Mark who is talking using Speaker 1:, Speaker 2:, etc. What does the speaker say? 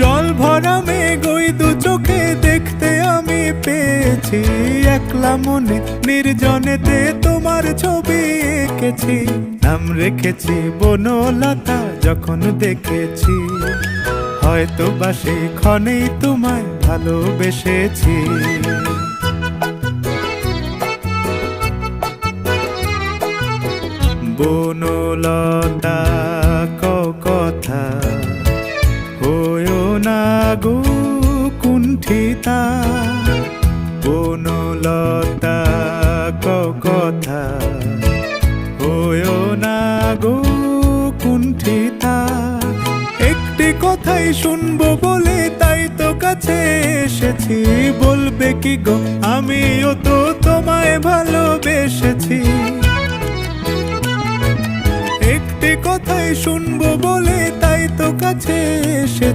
Speaker 1: জল ভরা মেঘ ওই দু চোখে দেখতে আমি পেয়েছি, একলা মনে নির্জনেতে তোমার ছবি এঁকেছি। নাম রেখেছি বনলতা যখন দেখেছি, হয়তো বা সেই ক্ষণেই তোমায় ভালোবেসেছি। বনলতা কথা হয়ো না গো কুণ্ঠিতা, বনলতা কথা হয়ো না গো কুণ্ঠিতা। একটি কথাই শুনবো বলে তাই তো কাছে এসেছি, বলবে কি গো আমিও তো তোমায় ভালোবেসেছি। একটি কথাই শুনবো বলে তাই তো কাছে এসেছি।